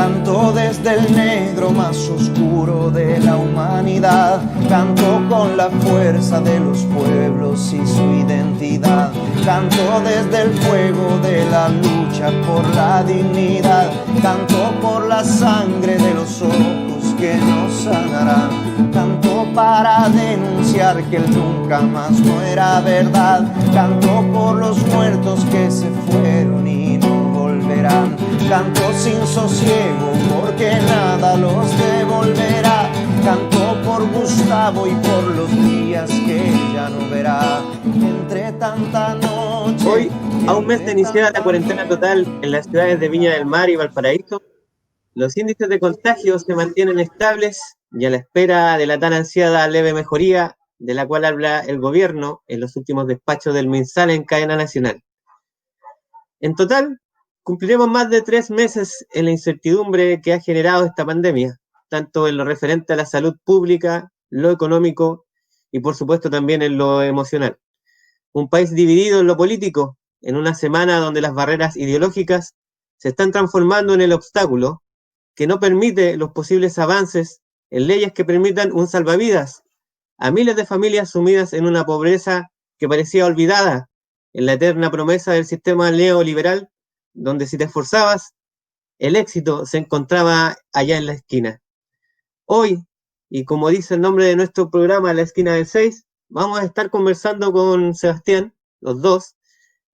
Canto desde el negro más oscuro de la humanidad. Canto con la fuerza de los pueblos y su identidad. Canto desde el fuego de la lucha por la dignidad. Canto por la sangre de los ojos que nos sanarán. Canto para denunciar que el nunca más no era verdad. Canto por los muertos que se fueron y no volverán. Canto sin sosiego porque nada los devolverá. Canto por Gustavo y por los días que ya no verá. Entre tanta noche. Hoy, a un mes de iniciada la cuarentena total en las ciudades de Viña del Mar y Valparaíso, los índices de contagio se mantienen estables y a la espera de la tan ansiada leve mejoría de la cual habla el gobierno en los últimos despachos del MinSal en cadena nacional. En total, cumpliremos más de 3 meses en la incertidumbre que ha generado esta pandemia, tanto en lo referente a la salud pública, lo económico y por supuesto también en lo emocional. Un país dividido en lo político, en una semana donde las barreras ideológicas se están transformando en el obstáculo que no permite los posibles avances en leyes que permitan un salvavidas a miles de familias sumidas en una pobreza que parecía olvidada en la eterna promesa del sistema neoliberal, donde si te esforzabas, el éxito se encontraba allá en la esquina. Hoy, y como dice el nombre de nuestro programa, La Esquina del 6, vamos a estar conversando con Sebastián, los dos,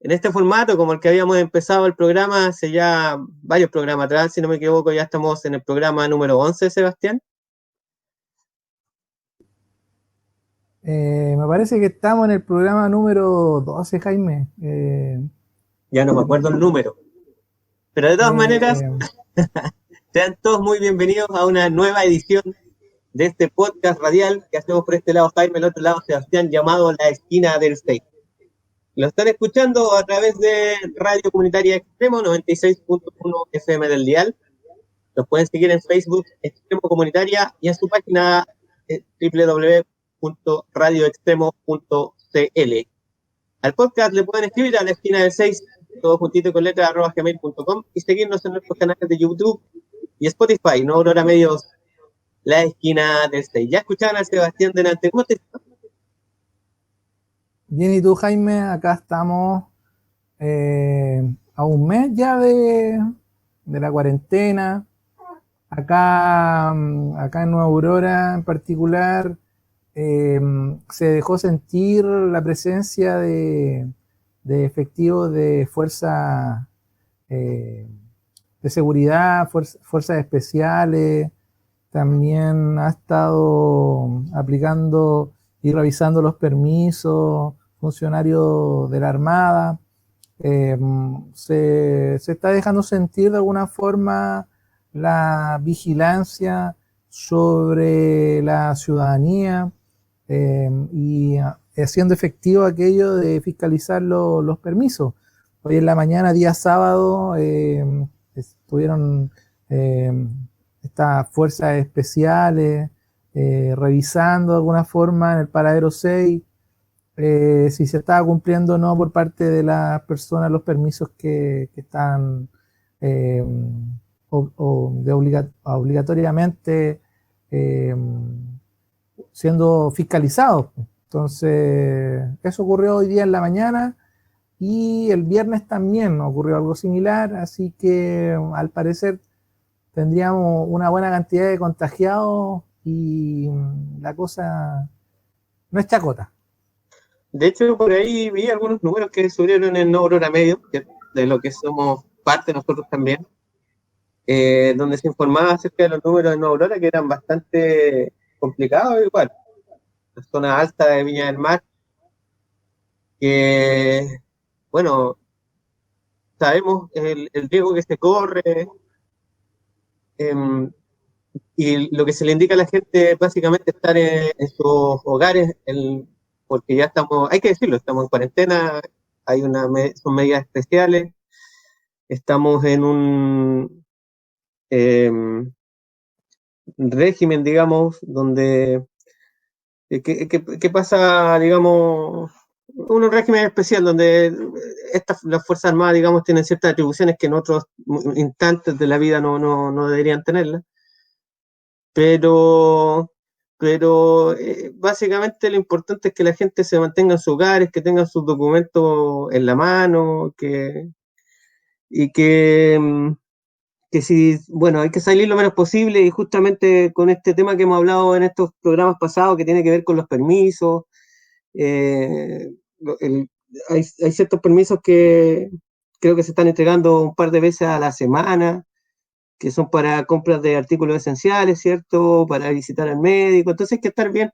en este formato como el que habíamos empezado el programa hace ya varios programas atrás, si no me equivoco, ya estamos en el programa número 11, Sebastián. Me parece que estamos en el programa número 12, Jaime. Ya no me acuerdo el número. Pero de todas maneras, sean todos muy bienvenidos a una nueva edición de este podcast radial que hacemos por este lado Jaime, el otro lado Sebastián, llamado La Esquina del 6. Lo están escuchando a través de Radio Comunitaria Extremo 96.1 FM del dial. Los pueden seguir en Facebook Extremo Comunitaria y en su página www.radioextremo.cl. Al podcast le pueden escribir a La Esquina del 6, todo juntito con letra @gmail.com, y seguirnos en nuestros canales de YouTube y Spotify, no Aurora Medios, La Esquina del 6. Ya escuchaban a Sebastián delante. ¿Cómo te estás? Bien, ¿y tú, Jaime? Acá estamos a un mes ya de la cuarentena. Acá en Nueva Aurora en particular se dejó sentir la presencia de efectivos de fuerza de seguridad, fuerzas especiales. También ha estado aplicando y revisando los permisos funcionarios de la Armada. Se está dejando sentir de alguna forma la vigilancia sobre la ciudadanía y haciendo efectivo aquello de fiscalizar los permisos. Hoy en la mañana, día sábado, estuvieron estas fuerzas especiales revisando de alguna forma en el paradero 6 si se estaba cumpliendo o no por parte de las personas los permisos que están obligatoriamente siendo fiscalizados. Entonces, eso ocurrió hoy día en la mañana y el viernes también ocurrió algo similar, así que al parecer tendríamos una buena cantidad de contagiados y la cosa no es chacota. De hecho, por ahí vi algunos números que subieron en No Aurora Medio, de lo que somos parte nosotros también, donde se informaba acerca de los números de No Aurora, que eran bastante complicados igual. La zona alta de Viña del Mar, que, bueno, sabemos el riesgo que se corre, y lo que se le indica a la gente es básicamente estar en sus hogares, porque ya estamos, hay que decirlo, estamos en cuarentena, son medidas especiales, estamos en un régimen, digamos, donde, ¿qué pasa, digamos, un régimen especial donde las Fuerzas Armadas, digamos, tienen ciertas atribuciones que en otros instantes de la vida no deberían tenerlas. Pero básicamente lo importante es que la gente se mantenga en sus hogares, que tengan sus documentos en la mano, y que si, bueno, hay que salir lo menos posible, y justamente con este tema que hemos hablado en estos programas pasados, que tiene que ver con los permisos, eh, hay ciertos permisos que creo que se están entregando un par de veces a la semana, que son para compras de artículos esenciales, ¿cierto? Para visitar al médico. Entonces hay que estar bien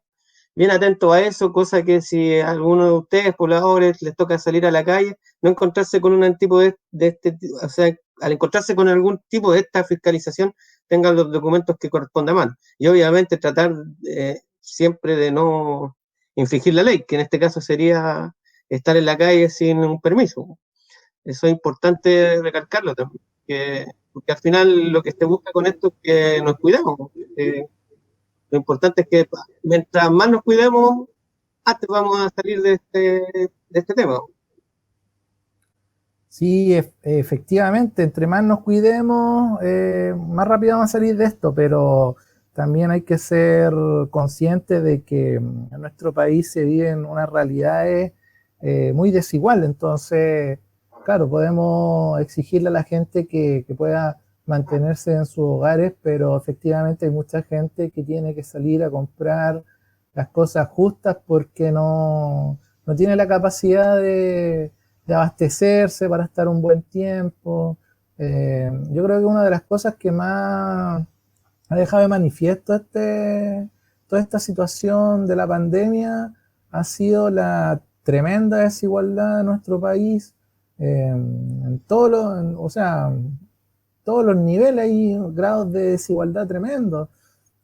atento a eso, cosa que si a alguno de ustedes, pobladores, les toca salir a la calle, no encontrarse con un tipo o sea, al encontrarse con algún tipo de esta fiscalización, tengan los documentos que correspondan a mano. Y obviamente tratar siempre de no infringir la ley, que en este caso sería estar en la calle sin un permiso. Eso es importante recalcarlo también, porque al final lo que se busca con esto es que nos cuidemos. Lo importante es que mientras más nos cuidemos, antes vamos a salir de este tema. Sí, efectivamente, entre más nos cuidemos, más rápido vamos a salir de esto, pero también hay que ser conscientes de que en nuestro país se viven unas realidades muy desiguales. Entonces, claro, podemos exigirle a la gente que pueda mantenerse en sus hogares, pero efectivamente hay mucha gente que tiene que salir a comprar las cosas justas porque no tiene la capacidad de abastecerse para estar un buen tiempo. Yo creo que una de las cosas que más ha dejado de manifiesto toda esta situación de la pandemia ha sido la tremenda desigualdad de nuestro país en todos los, o sea, todos los niveles hay grados de desigualdad tremendos.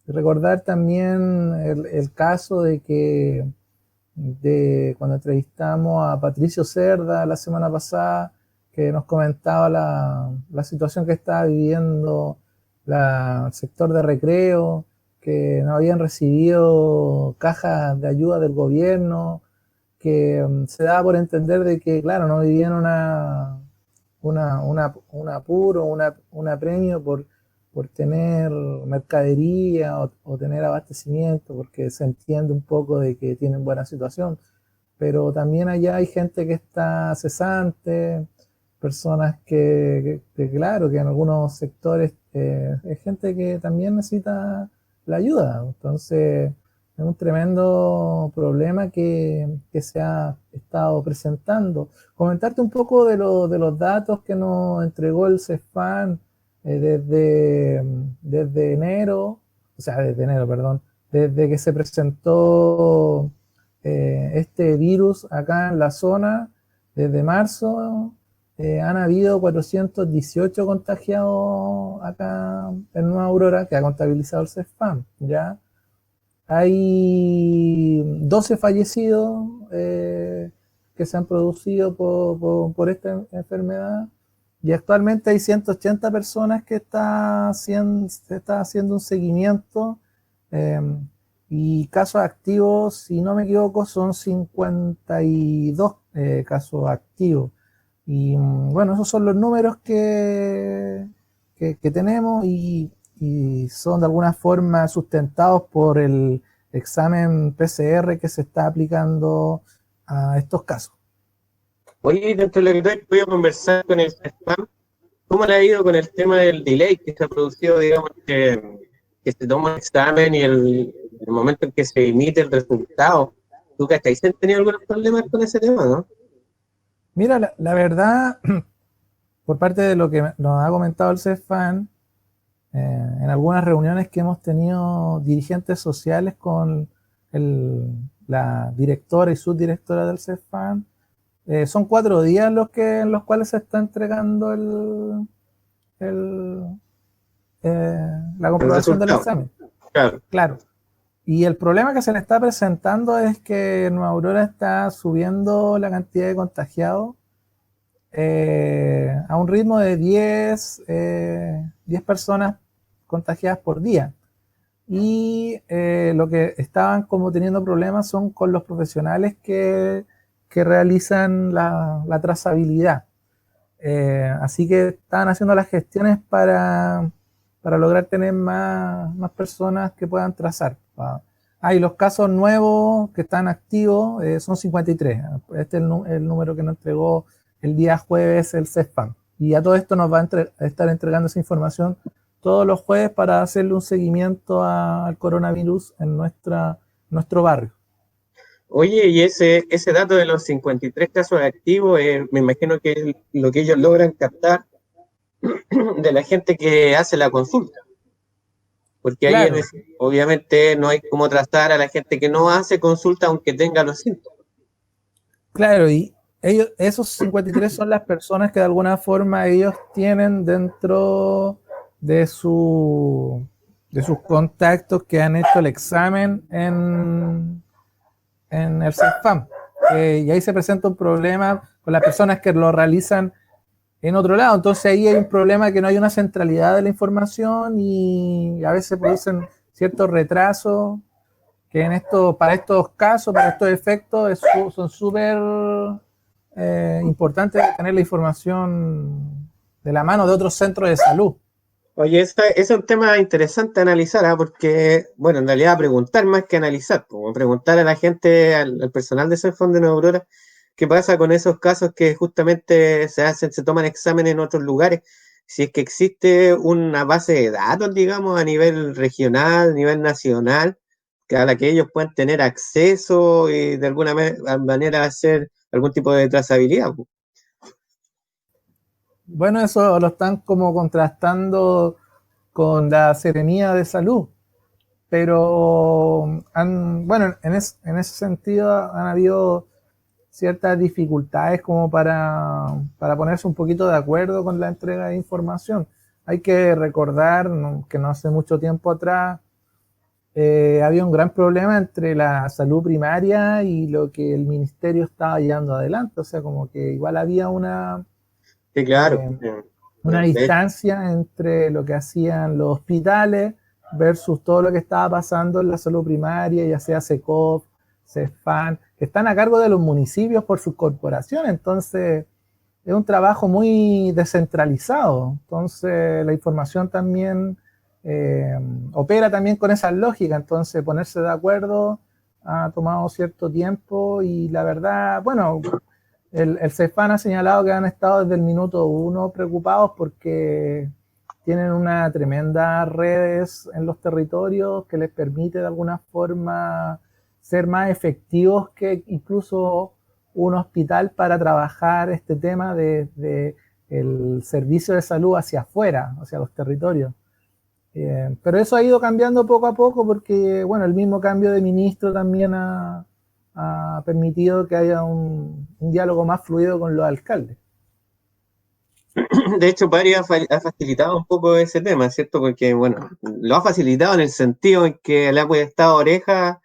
Recordar también el caso de cuando entrevistamos a Patricio Cerda la semana pasada, que nos comentaba la situación que estaba viviendo el sector de recreo, que no habían recibido cajas de ayuda del gobierno, que se daba por entender de que, claro, no vivían un apuro, un apremio por tener mercadería o tener abastecimiento, porque se entiende un poco de que tienen buena situación, pero también allá hay gente que está cesante, personas claro, que en algunos sectores hay gente que también necesita la ayuda. Entonces es un tremendo problema que se ha estado presentando. Comentarte un poco de los datos que nos entregó el CESFAN desde enero, perdón, desde que se presentó este virus acá en la zona, desde marzo, han habido 418 contagiados acá en Nueva Aurora, que ha contabilizado el CESFAM, ¿ya? Hay 12 fallecidos que se han producido por esta enfermedad, y actualmente hay 180 personas que se está haciendo un seguimiento, y casos activos, si no me equivoco, son 52 casos activos. Y bueno, esos son los números que tenemos, y son de alguna forma sustentados por el examen PCR que se está aplicando a estos casos. Oye, dentro de lo que voy a conversar con el spam, ¿cómo le ha ido con el tema del delay que se ha producido, digamos, que se toma el examen y el momento en que se emite el resultado? ¿Tú cachai? ¿Se han tenido algunos problemas con ese tema, no? Mira, la verdad, por parte de lo que nos ha comentado el CESFAN, en algunas reuniones que hemos tenido dirigentes sociales con la directora y subdirectora del CESFAN, son 4 días en los cuales se está entregando la comprobación del examen. Claro. Y el problema que se le está presentando es que Nueva Aurora está subiendo la cantidad de contagiados a un ritmo de 10 personas contagiadas por día. Y lo que estaban como teniendo problemas son con los profesionales que que realizan la trazabilidad. Así que están haciendo las gestiones para lograr tener más personas que puedan trazar. Y los casos nuevos que están activos son 53. Este es el número que nos entregó el día jueves el CESFAM. Y a todo esto nos va a estar entregando esa información todos los jueves para hacerle un seguimiento al coronavirus en nuestro barrio. Oye, y ese dato de los 53 casos activos, me imagino que es lo que ellos logran captar de la gente que hace la consulta. Porque ahí Claro, obviamente no hay cómo trazar a la gente que no hace consulta aunque tenga los síntomas. claro, y esos 53 son las personas que de alguna forma ellos tienen dentro de sus contactos que han hecho el examen en el CESFAM. Y ahí se presenta un problema con las personas que lo realizan en otro lado. Entonces ahí hay un problema que no hay una centralidad de la información y a veces producen ciertos retrasos que para estos casos, para estos efectos, son súper importantes tener la información de la mano de otros centros de salud. Oye, ese es un tema interesante a analizar, porque, bueno, en realidad preguntar más que analizar, como preguntar a la gente, al personal de CESFAM de Nueva Aurora, qué pasa con esos casos que justamente se toman exámenes en otros lugares, si es que existe una base de datos, digamos, a nivel regional, a nivel nacional, a la que ellos puedan tener acceso y de alguna manera hacer algún tipo de trazabilidad. Bueno, eso lo están como contrastando con la Seremía de Salud, pero bueno, en ese sentido han habido ciertas dificultades como para ponerse un poquito de acuerdo con la entrega de información. Hay que recordar que no hace mucho tiempo atrás había un gran problema entre la salud primaria y lo que el ministerio estaba llevando adelante, o sea, como que igual había Sí, claro. eh, una distancia entre lo que hacían los hospitales versus todo lo que estaba pasando en la salud primaria, ya sea SECOP, CESFAM, que están a cargo de los municipios por sus corporaciones. Entonces, es un trabajo muy descentralizado. Entonces, la información también opera también con esa lógica. Entonces, ponerse de acuerdo ha tomado cierto tiempo y la verdad, bueno, el CESFAM ha señalado que han estado desde el minuto 1 preocupados porque tienen una tremenda redes en los territorios que les permite de alguna forma ser más efectivos que incluso un hospital para trabajar este tema de el servicio de salud hacia afuera, hacia los territorios. Pero eso ha ido cambiando poco a poco porque, bueno, el mismo cambio de ministro también ha permitido que haya un diálogo más fluido con los alcaldes. De hecho, Pari ha facilitado un poco ese tema, ¿cierto? Porque, bueno, lo ha facilitado en el sentido en que le ha prestado oreja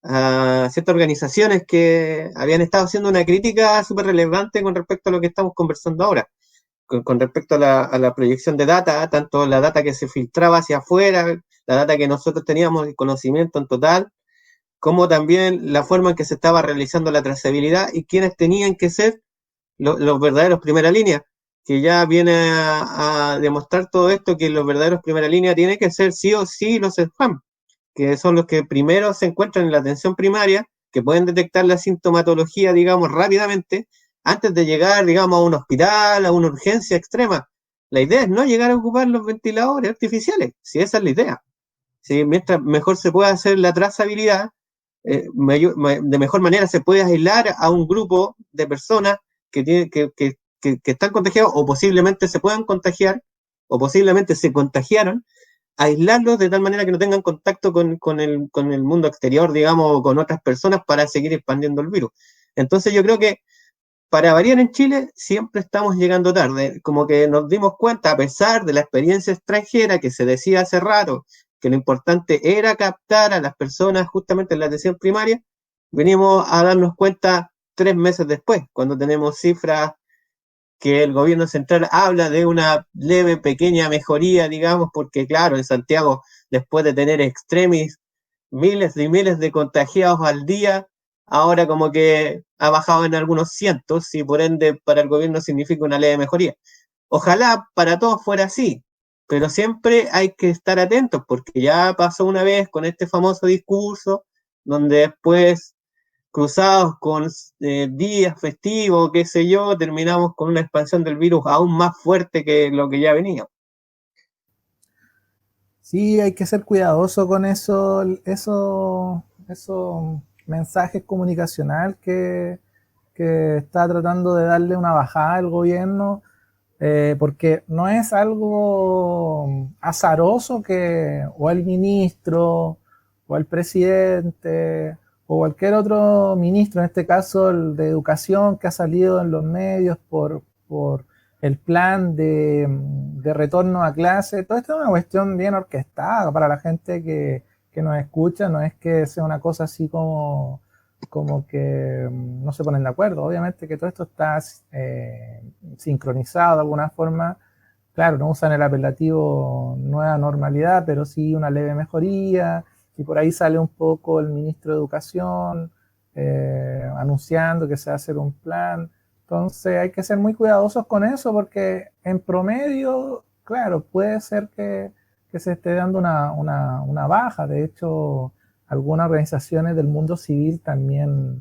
a ciertas organizaciones que habían estado haciendo una crítica súper relevante con respecto a lo que estamos conversando ahora, con respecto a la proyección de data, tanto la data que se filtraba hacia afuera, la data que nosotros teníamos el conocimiento en total, como también la forma en que se estaba realizando la trazabilidad y quiénes tenían que ser los verdaderos primera línea, que ya viene a demostrar todo esto, que los verdaderos primera línea tienen que ser sí o sí los spam, que son los que primero se encuentran en la atención primaria, que pueden detectar la sintomatología, digamos, rápidamente, antes de llegar, digamos, a un hospital, a una urgencia extrema. La idea es no llegar a ocupar los ventiladores artificiales, si esa es la idea. Si mientras mejor se pueda hacer la trazabilidad, de mejor manera se puede aislar a un grupo de personas que están contagiados o posiblemente se puedan contagiar o posiblemente se contagiaron, aislarlos de tal manera que no tengan contacto con el mundo exterior, digamos, o con otras personas para seguir expandiendo el virus. Entonces yo creo que para variar en Chile siempre estamos llegando tarde, como que nos dimos cuenta, a pesar de la experiencia extranjera que se decía hace rato, que lo importante era captar a las personas justamente en la atención primaria, venimos a darnos cuenta 3 meses después, cuando tenemos cifras que el gobierno central habla de una leve, pequeña mejoría, digamos, porque claro, en Santiago, después de tener extremis, miles y miles de contagiados al día, ahora como que ha bajado en algunos cientos y por ende para el gobierno significa una leve mejoría. Ojalá para todos fuera así, pero siempre hay que estar atentos porque ya pasó una vez con este famoso discurso donde después, cruzados con días festivos, qué sé yo, terminamos con una expansión del virus aún más fuerte que lo que ya venía. Sí, hay que ser cuidadoso con esos mensajes comunicacional que está tratando de darle una bajada al gobierno, porque no es algo azaroso que o el ministro o el presidente o cualquier otro ministro, en este caso el de educación, que ha salido en los medios por el plan de retorno a clase. Todo esto es una cuestión bien orquestada para la gente que nos escucha, no es que sea una cosa así como que no se ponen de acuerdo. Obviamente que todo esto está sincronizado de alguna forma. Claro, no usan el apelativo nueva normalidad, pero sí una leve mejoría. Y por ahí sale un poco el ministro de Educación anunciando que se va a hacer un plan. Entonces hay que ser muy cuidadosos con eso porque en promedio, claro, puede ser que se esté dando una baja. De hecho, algunas organizaciones del mundo civil también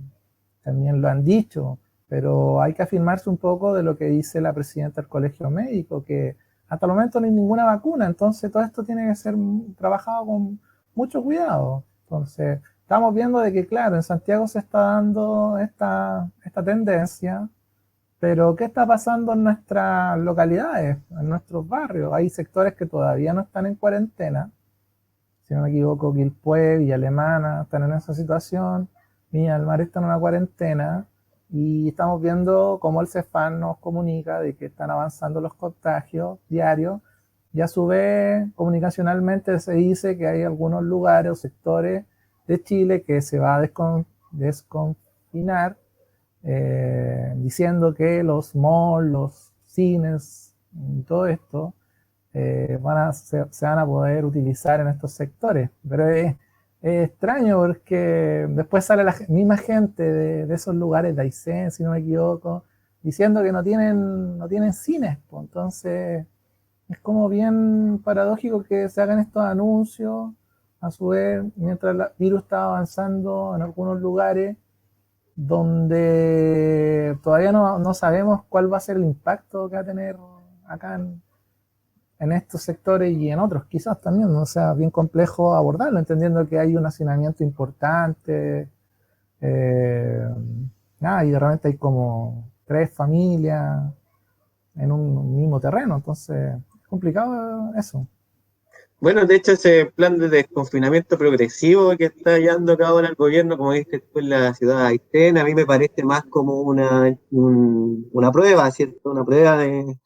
lo han dicho, pero hay que afirmarse un poco de lo que dice la presidenta del Colegio Médico, que hasta el momento no hay ninguna vacuna, entonces todo esto tiene que ser trabajado con mucho cuidado. Entonces, estamos viendo de que, claro, en Santiago se está dando esta tendencia, pero ¿qué está pasando en nuestras localidades, en nuestros barrios? Hay sectores que todavía no están en cuarentena, si no me equivoco, Quilpué, Villa Alemana, están en esa situación, Viña del Mar está en una cuarentena, y estamos viendo cómo el CEFAM nos comunica de que están avanzando los contagios diarios, y a su vez, comunicacionalmente se dice que hay algunos lugares o sectores de Chile que se va a desconfinar, diciendo que los malls, los cines y todo esto se van a poder utilizar en estos sectores. Pero es extraño porque después sale la misma gente de esos lugares, de Aysén, si no me equivoco, diciendo que no tienen cines. Pues. Entonces es como bien paradójico que se hagan estos anuncios, a su vez, mientras el virus está avanzando en algunos lugares donde todavía no sabemos cuál va a ser el impacto que va a tener acá en estos sectores y en otros quizás también, ¿no? O sea, bien complejo abordarlo, entendiendo que hay un hacinamiento importante, eh, y de repente hay como 3 familias en un mismo terreno, entonces es complicado eso. Bueno, de hecho, ese plan de desconfinamiento progresivo que está llevando a cabo el gobierno, como dices tú, en la ciudad de Aysén, a mí me parece más como una prueba, ¿cierto? Una prueba de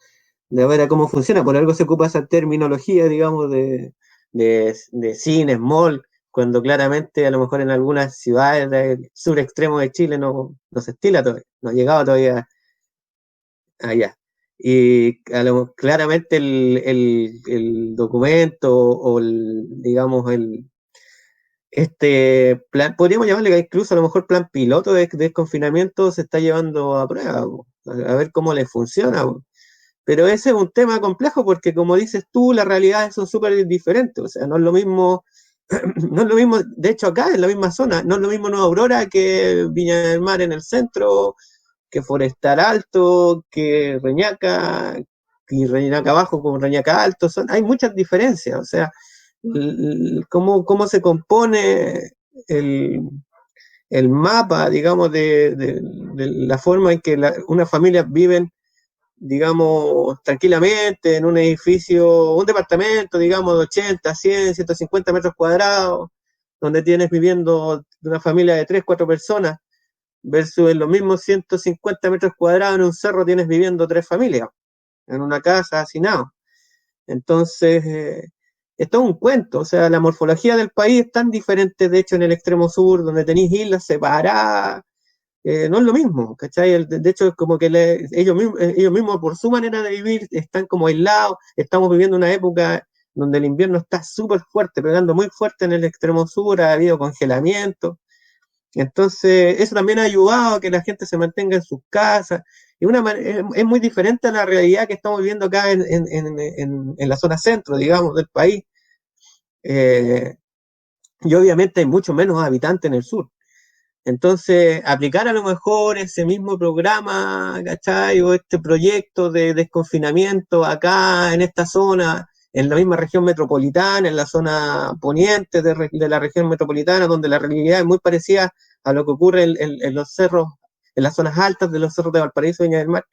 ver a cómo funciona. Por algo se ocupa esa terminología, digamos, de cines, mall, cuando claramente a lo mejor en algunas ciudades del sur extremo de Chile no se estila todavía, no ha llegado todavía allá. Y claramente el documento o digamos, este plan, podríamos llamarle que incluso a lo mejor plan piloto de desconfinamiento se está llevando a prueba, a ver cómo le funciona. Pero ese es un tema complejo porque, como dices tú, las realidades son súper diferentes. O sea, no es lo mismo, no es lo mismo, de hecho acá en la misma zona, no es lo mismo Nueva Aurora que Viña del Mar en el centro, que Forestal Alto, que Reñaca, y Reñaca Abajo con Reñaca Alto. Hay muchas diferencias. O sea, cómo se compone el, el mapa, digamos, de la forma en que unas familias viven, digamos, tranquilamente en un edificio, un departamento, digamos, de 80, 100, 150 metros cuadrados, donde tienes viviendo una familia de 3, 4 personas, versus en los mismos 150 metros cuadrados en un cerro tienes viviendo 3 familias, en una casa hacinado. Entonces, es todo un cuento. O sea, la morfología del país es tan diferente, de hecho, en el extremo sur, donde tenéis islas separadas, no es lo mismo, ¿cachai? De hecho, es como que ellos mismos, por su manera de vivir, están como aislados. Estamos viviendo una época donde el invierno está súper fuerte, pegando muy fuerte en el extremo sur, ha habido congelamiento. Entonces, eso también ha ayudado a que la gente se mantenga en sus casas. Y es muy diferente a la realidad que estamos viviendo acá en la zona centro, digamos, del país. Y obviamente hay mucho menos habitantes en el sur. Entonces, aplicar a lo mejor ese mismo programa, ¿cachai? O este proyecto de desconfinamiento acá en esta zona, en la misma región metropolitana, en la zona poniente de la región metropolitana, donde la realidad es muy parecida a lo que ocurre en los cerros, en las zonas altas de los cerros de Valparaíso y Viña del Mar,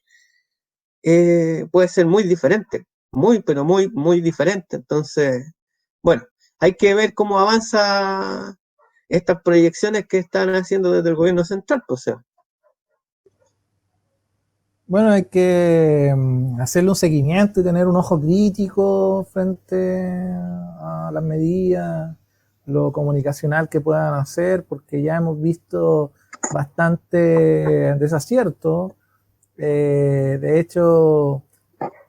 puede ser muy diferente, pero muy diferente. Entonces, bueno, hay que ver cómo avanza estas proyecciones que están haciendo desde el gobierno central, pues. Bueno, hay que hacerle un seguimiento y tener un ojo crítico frente a las medidas, lo comunicacional que puedan hacer, porque ya hemos visto bastante desacierto. De hecho,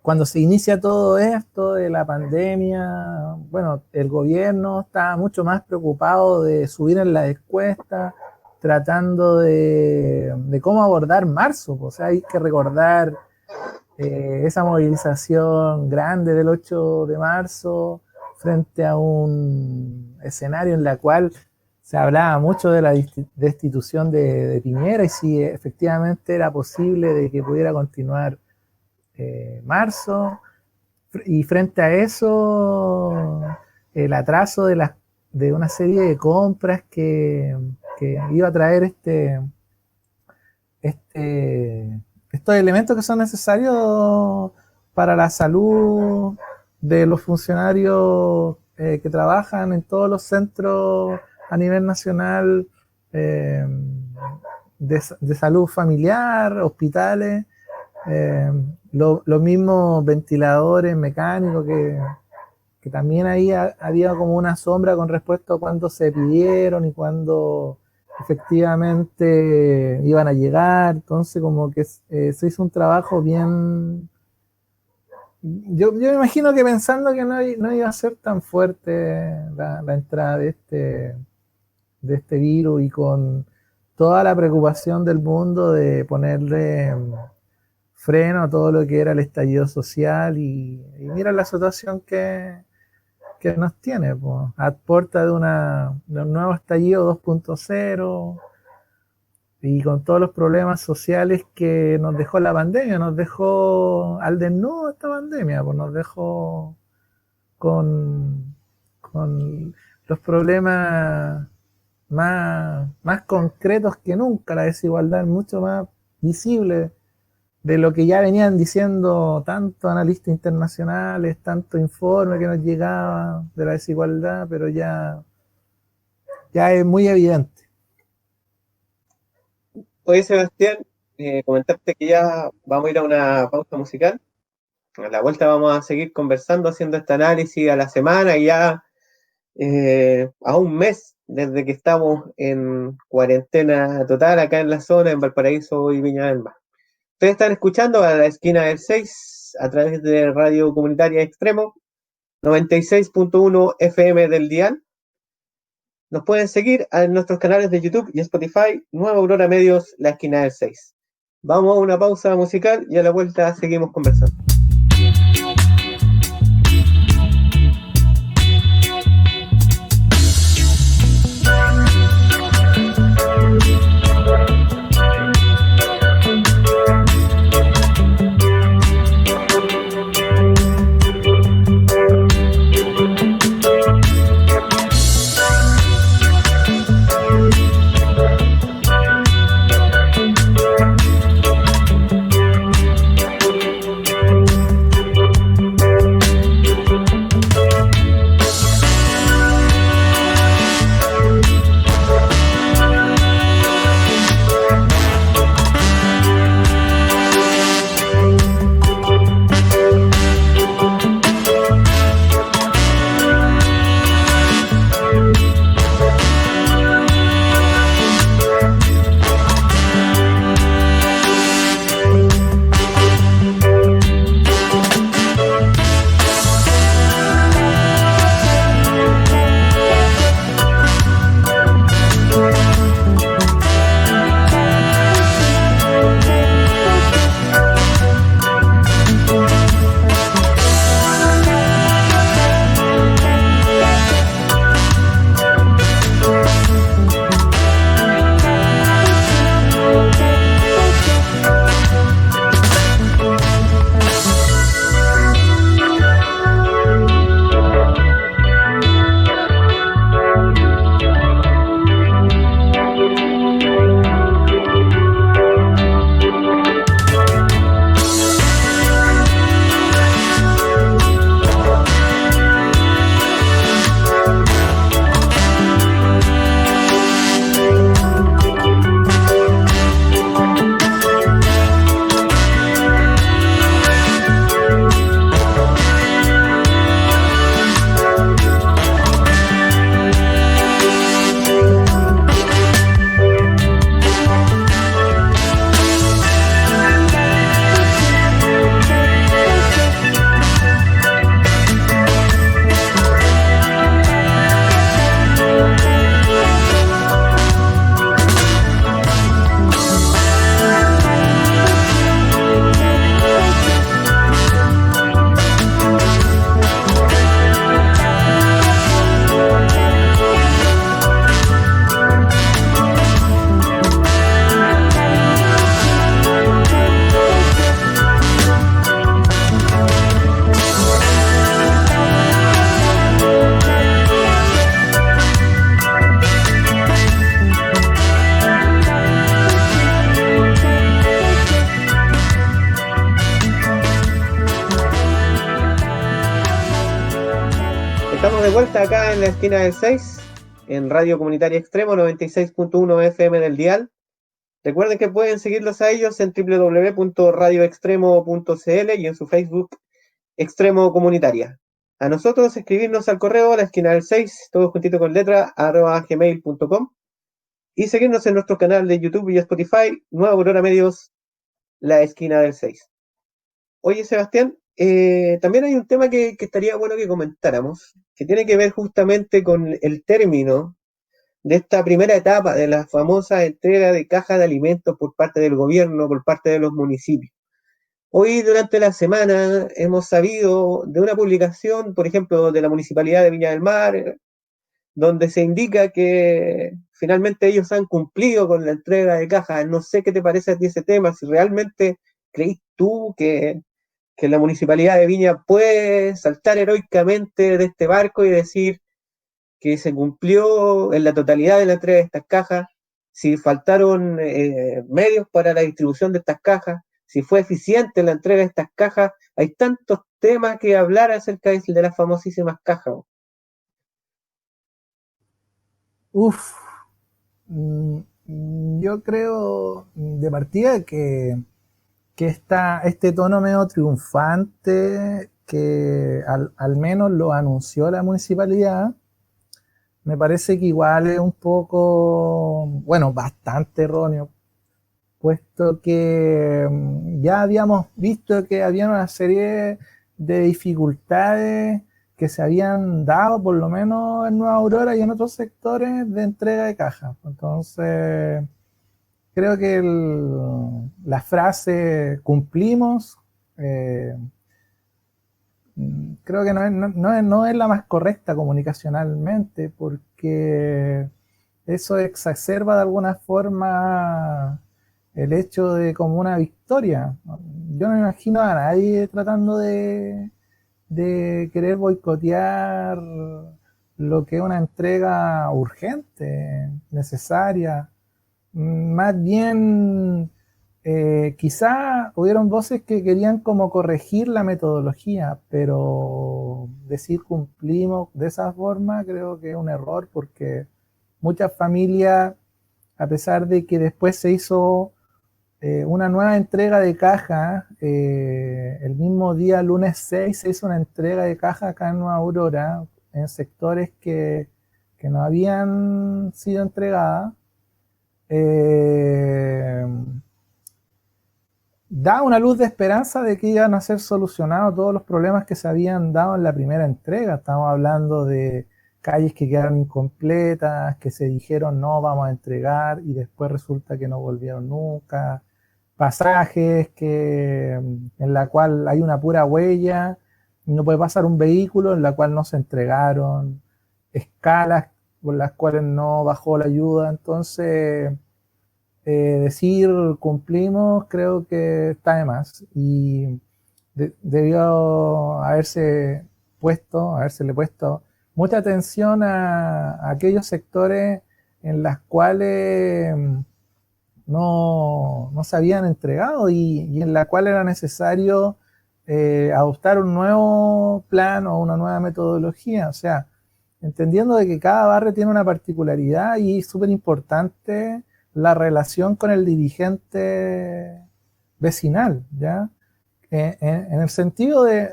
cuando se inicia todo esto de la pandemia, bueno, el gobierno está mucho más preocupado de subir en la encuesta, tratando de cómo abordar marzo. O sea, hay que recordar esa movilización grande del 8 de marzo frente a un escenario en la cual se hablaba mucho de la destitución de Piñera y si efectivamente era posible de que pudiera continuar marzo, y frente a eso el atraso de una serie de compras que iba a traer estos elementos que son necesarios para la salud de los funcionarios que trabajan en todos los centros a nivel nacional de salud familiar, hospitales, los mismos ventiladores mecánicos que también ahí había como una sombra con respecto a cuándo se pidieron y cuándo efectivamente iban a llegar. Entonces como que se hizo un trabajo bien, yo me imagino que pensando que no iba a ser tan fuerte la entrada de este virus, y con toda la preocupación del mundo de ponerle freno a todo lo que era el estallido social, y mira la situación que nos tiene, pues, a puerta de un nuevo estallido 2.0, y con todos los problemas sociales que nos dejó la pandemia. Nos dejó al desnudo esta pandemia, pues nos dejó con los problemas más concretos que nunca. La desigualdad es mucho más visible de lo que ya venían diciendo tantos analistas internacionales, tanto informe que nos llegaba de la desigualdad, pero ya es muy evidente. Oye, Sebastián, comentarte que ya vamos a ir a una pausa musical. A la vuelta vamos a seguir conversando, haciendo este análisis a la semana, y ya a un mes desde que estamos en cuarentena total acá en la zona, en Valparaíso y Viña del Mar. Ustedes están escuchando a la esquina del 6 a través de Radio Comunitaria Extremo, 96.1 FM del dial. Nos pueden seguir en nuestros canales de YouTube y Spotify, Nueva Aurora Medios, la esquina del 6. Vamos a una pausa musical y a la vuelta seguimos conversando. Estamos de vuelta acá en la esquina del 6, en Radio Comunitaria Extremo 96.1 FM del dial. Recuerden que pueden seguirlos a ellos en www.radioextremo.cl y en su Facebook Extremo Comunitaria. A nosotros escribirnos al correo la esquina del 6, todo juntito con letra, @gmail.com, y seguirnos en nuestro canal de YouTube y Spotify, Nueva Aurora Medios, la esquina del 6. Oye, Sebastián, también hay un tema que estaría bueno que comentáramos, que tiene que ver justamente con el término de esta primera etapa de la famosa entrega de cajas de alimentos por parte del gobierno, por parte de los municipios. Hoy, durante la semana, hemos sabido de una publicación, por ejemplo, de la Municipalidad de Viña del Mar, donde se indica que finalmente ellos han cumplido con la entrega de cajas. No sé qué te parece a ti ese tema, si realmente creís tú que la Municipalidad de Viña puede saltar heroicamente de este barco y decir que se cumplió en la totalidad de la entrega de estas cajas, si faltaron medios para la distribución de estas cajas, si fue eficiente la entrega de estas cajas. Hay tantos temas que hablar acerca de las famosísimas cajas. Uf, yo creo de partida que este tono medio triunfante que al menos lo anunció la municipalidad, me parece que igual es un poco, bueno, bastante erróneo, puesto que ya habíamos visto que había una serie de dificultades que se habían dado, por lo menos en Nueva Aurora y en otros sectores, de entrega de cajas. Entonces, creo que la frase cumplimos, creo que no es la más correcta comunicacionalmente, porque eso exacerba de alguna forma el hecho de como una victoria. Yo no me imagino a nadie tratando de querer boicotear lo que es una entrega urgente, necesaria. Más bien, quizá hubieron voces que querían como corregir la metodología, pero decir cumplimos de esa forma creo que es un error, porque muchas familias, a pesar de que después se hizo una nueva entrega de caja, el mismo día, lunes 6, se hizo una entrega de caja acá en Nueva Aurora, en sectores que no habían sido entregadas. Da una luz de esperanza de que iban a ser solucionados todos los problemas que se habían dado en la primera entrega. Estamos hablando de calles que quedaron incompletas, que se dijeron no vamos a entregar y después resulta que no volvieron nunca, pasajes en la cual hay una pura huella y no puede pasar un vehículo, en la cual no se entregaron, escalas por las cuales no bajó la ayuda. Entonces, decir cumplimos creo que está de más, y debió habersele puesto mucha atención a aquellos sectores en los cuales no se habían entregado y en la cual era necesario adoptar un nuevo plan o una nueva metodología. O sea, entendiendo de que cada barrio tiene una particularidad y es súper importante la relación con el dirigente vecinal, ¿ya? En el sentido de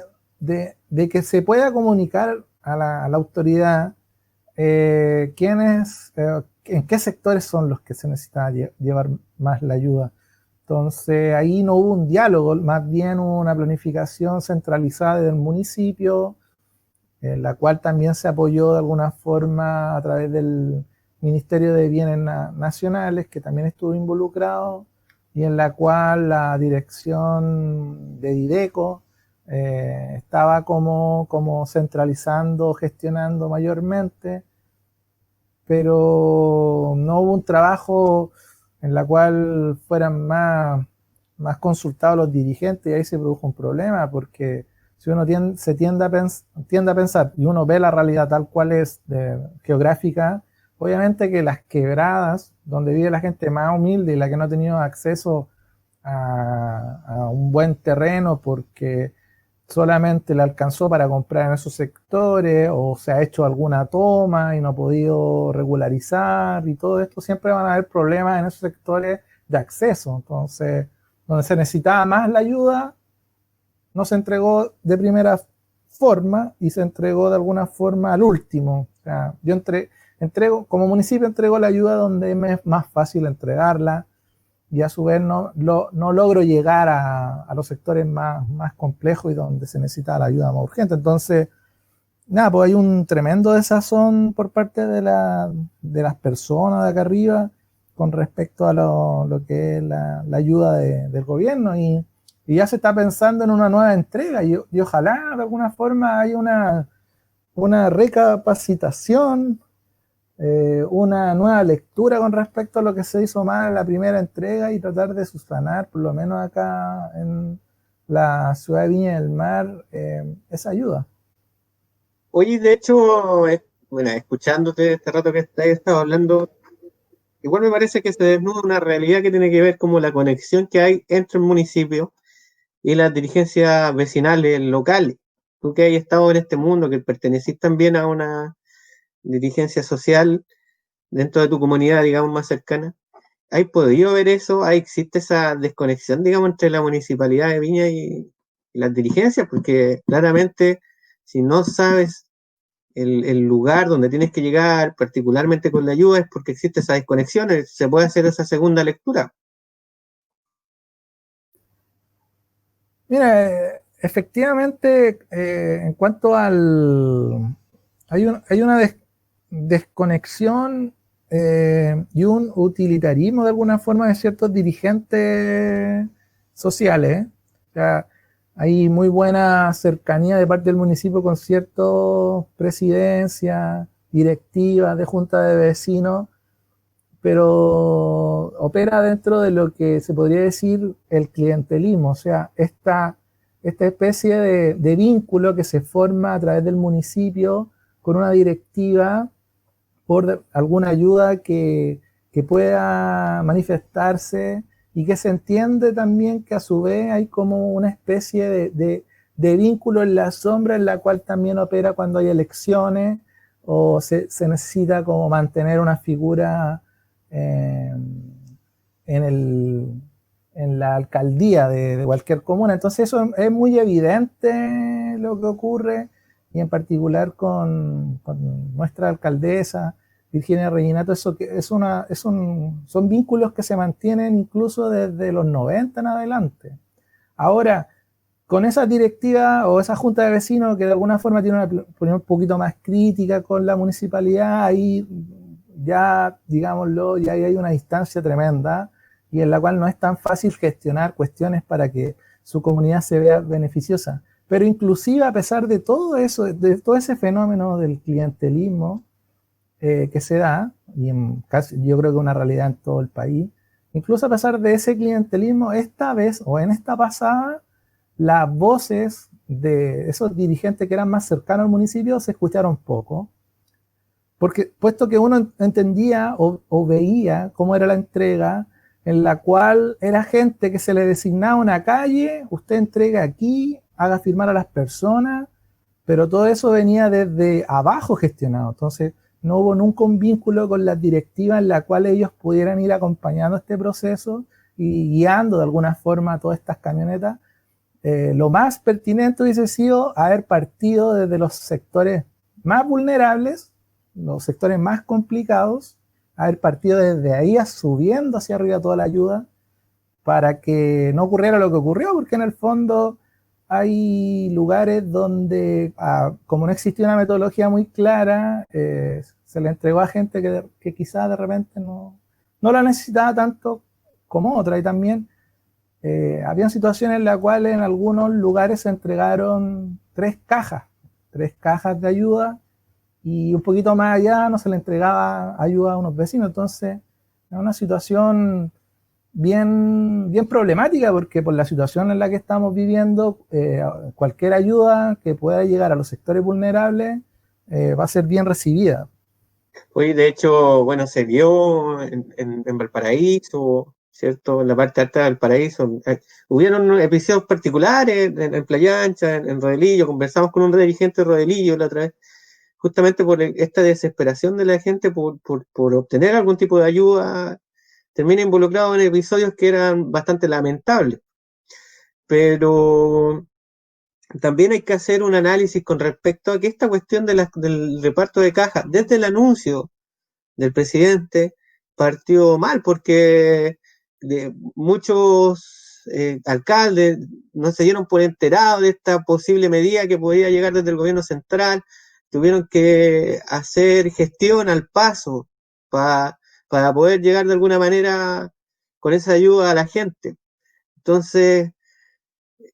que se pueda comunicar a la autoridad en qué sectores son los que se necesita llevar más la ayuda. Entonces ahí no hubo un diálogo, más bien una planificación centralizada del municipio, en la cual también se apoyó de alguna forma a través del Ministerio de Bienes Nacionales, que también estuvo involucrado, y en la cual la dirección de Dideco estaba como centralizando, gestionando mayormente, pero no hubo un trabajo en la cual fueran más consultados los dirigentes, y ahí se produjo un problema, porque si uno tiende a pensar y uno ve la realidad tal cual es geográfica, obviamente que las quebradas, donde vive la gente más humilde y la que no ha tenido acceso a un buen terreno porque solamente le alcanzó para comprar en esos sectores o se ha hecho alguna toma y no ha podido regularizar y todo esto, siempre van a haber problemas en esos sectores de acceso. Entonces, donde se necesitaba más la ayuda, no se entregó de primera forma y se entregó de alguna forma al último. O sea, yo entrego, como municipio entrego la ayuda donde me es más fácil entregarla y a su vez no logro llegar a los sectores más complejos y donde se necesita la ayuda más urgente. Entonces, nada, pues hay un tremendo desazón por parte de las personas de acá arriba con respecto a lo que es la ayuda del gobierno y ya se está pensando en una nueva entrega y ojalá de alguna forma haya una recapacitación, una nueva lectura con respecto a lo que se hizo mal en la primera entrega y tratar de subsanar, por lo menos acá en la ciudad de Viña del Mar, esa ayuda. Oye, de hecho, bueno, escuchándote este rato que has estado hablando, igual me parece que se desnuda una realidad que tiene que ver como la conexión que hay entre el municipio y las dirigencias vecinales locales. Tú que has estado en este mundo, que pertenecís también a una dirigencia social dentro de tu comunidad, digamos, más cercana, ¿has podido ver eso? ¿Existe esa desconexión, digamos, entre la municipalidad de Viña y las dirigencias? Porque claramente, si no sabes el lugar donde tienes que llegar, particularmente con la ayuda, es porque existe esa desconexión, se puede hacer esa segunda lectura. Mira, efectivamente, en cuanto al... Hay una desconexión y un utilitarismo de alguna forma de ciertos dirigentes sociales. O sea, hay muy buena cercanía de parte del municipio con ciertas presidencias, directivas de junta de vecinos, pero opera dentro de lo que se podría decir el clientelismo, o sea, esta especie de vínculo que se forma a través del municipio con una directiva por alguna ayuda que pueda manifestarse y que se entiende también que a su vez hay como una especie de vínculo en la sombra en la cual también opera cuando hay elecciones o se necesita como mantener una figura en la alcaldía de cualquier comuna. Entonces eso es muy evidente lo que ocurre y en particular con nuestra alcaldesa Virginia Reginato, eso que son vínculos que se mantienen incluso desde los 90 en adelante. Ahora, con esa directiva o esa junta de vecinos que de alguna forma tiene una opinión un poquito más crítica con la municipalidad, ahí ya, digámoslo, ya hay una distancia tremenda y en la cual no es tan fácil gestionar cuestiones para que su comunidad se vea beneficiosa. Pero inclusive a pesar de todo eso, de todo ese fenómeno del clientelismo que se da, y yo creo que es una realidad en todo el país, incluso a pesar de ese clientelismo, esta vez o en esta pasada, las voces de esos dirigentes que eran más cercanos al municipio se escucharon poco, porque puesto que uno entendía o veía cómo era la entrega, en la cual era gente que se le designaba una calle, usted entrega aquí, haga firmar a las personas, pero todo eso venía desde abajo gestionado. Entonces no hubo nunca un vínculo con las directivas en la cual ellos pudieran ir acompañando este proceso y guiando de alguna forma a todas estas camionetas. Lo más pertinente hubiese sido haber partido desde los sectores más vulnerables, los sectores más complicados, haber partido desde ahí subiendo hacia arriba toda la ayuda para que no ocurriera lo que ocurrió, porque en el fondo hay lugares donde, como no existía una metodología muy clara, se le entregó a gente que quizás de repente no la necesitaba tanto como otra. Y también habían situaciones en las cuales en algunos lugares se entregaron tres cajas de ayuda y un poquito más allá no se le entregaba ayuda a unos vecinos. Entonces es una situación bien problemática, porque por la situación en la que estamos viviendo, cualquier ayuda que pueda llegar a los sectores vulnerables va a ser bien recibida. Hoy, de hecho, bueno, se vio en Valparaíso, ¿cierto? En la parte alta del paraíso. Hubieron episodios particulares en Playa Ancha, en Rodelillo, conversamos con un dirigente de Rodelillo la otra vez, justamente por esta desesperación de la gente por obtener algún tipo de ayuda, termina involucrado en episodios que eran bastante lamentables. Pero también hay que hacer un análisis con respecto a que esta cuestión del reparto de cajas, desde el anuncio del presidente, partió mal, porque muchos alcaldes no se dieron por enterados de esta posible medida que podía llegar desde el gobierno central, tuvieron que hacer gestión al paso para poder llegar de alguna manera con esa ayuda a la gente. Entonces,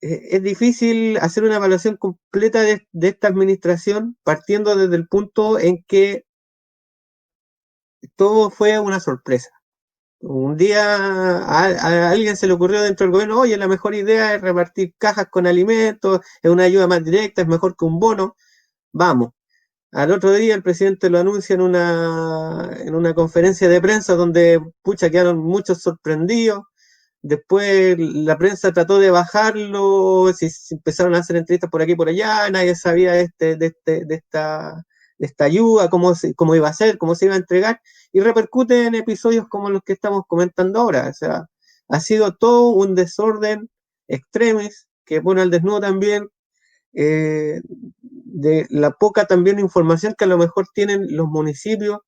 es difícil hacer una evaluación completa de esta administración partiendo desde el punto en que todo fue una sorpresa. Un día a alguien se le ocurrió dentro del gobierno, oye, la mejor idea es repartir cajas con alimentos, es una ayuda más directa, es mejor que un bono, vamos. Al otro día el presidente lo anuncia en una conferencia de prensa donde, pucha, quedaron muchos sorprendidos. Después la prensa trató de bajarlo, se empezaron a hacer entrevistas por aquí y por allá, nadie sabía de esta ayuda, cómo iba a ser, cómo se iba a entregar, y repercute en episodios como los que estamos comentando ahora. O sea, ha sido todo un desorden extremis que pone al desnudo también de la poca también información que a lo mejor tienen los municipios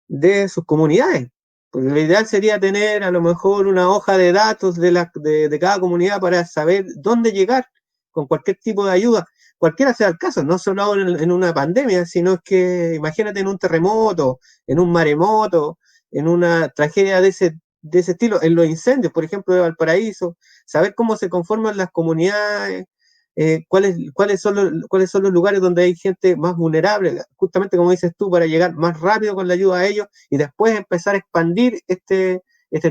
de sus comunidades. Porque lo ideal sería tener a lo mejor una hoja de datos de cada comunidad para saber dónde llegar con cualquier tipo de ayuda, cualquiera sea el caso, no solo en una pandemia, sino que imagínate en un terremoto, en un maremoto, en una tragedia de ese estilo, en los incendios, por ejemplo, de Valparaíso, saber cómo se conforman las comunidades, cuáles son los lugares donde hay gente más vulnerable, justamente como dices tú, para llegar más rápido con la ayuda a ellos y después empezar a expandir este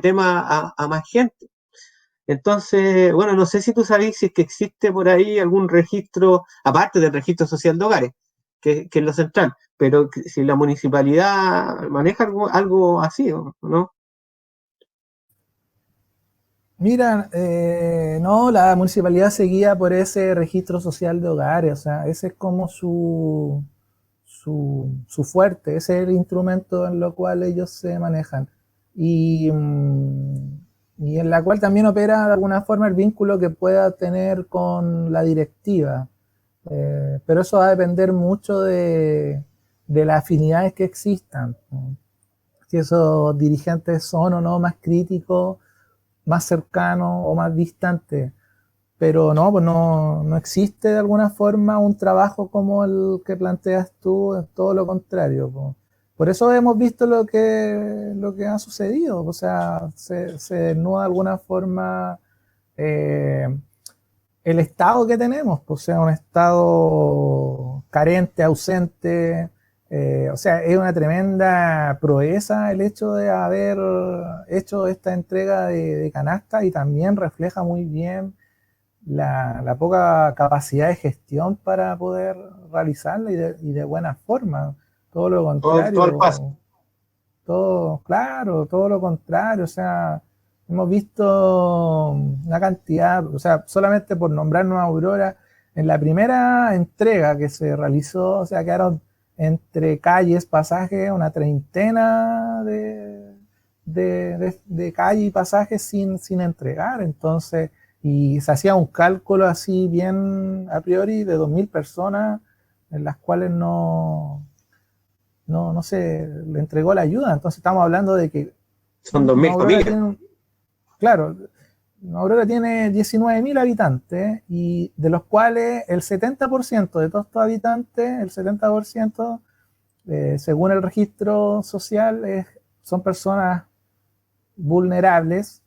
tema a más gente. Entonces, bueno, no sé si tú sabes si es que existe por ahí algún registro, aparte del registro social de hogares, que es lo central, pero si la municipalidad maneja algo así, ¿no? Mira, no, la municipalidad seguía por ese registro social de hogares, o sea, ese es como su fuerte, ese es el instrumento en lo cual ellos se manejan. Y en la cual también opera de alguna forma el vínculo que pueda tener con la directiva. Pero eso va a depender mucho de las afinidades que existan. Si esos dirigentes son o no más críticos, más cercanos o más distantes. Pero no, pues no existe de alguna forma un trabajo como el que planteas tú, es todo lo contrario. Por eso hemos visto lo que ha sucedido, o sea, se desnuda de alguna forma el estado que tenemos, o sea, un estado carente, ausente, o sea, es una tremenda proeza el hecho de haber hecho esta entrega de canasta y también refleja muy bien la poca capacidad de gestión para poder realizarla y de buena forma. Todo lo Todo el contrario, paso. todo lo contrario, o sea, hemos visto una cantidad, o sea, solamente por nombrarnos a Aurora, en la primera entrega que se realizó, o sea, quedaron entre calles, pasajes, una treintena de calles y pasajes sin entregar, entonces, y se hacía un cálculo así bien a priori de 2.000 personas en las cuales no se le entregó la ayuda. Entonces estamos hablando de que Son 2.000 Aurora familias. claro, Aurora tiene 19.000 habitantes y de los cuales el 70% de todos estos habitantes, el 70%, según el registro social, son personas vulnerables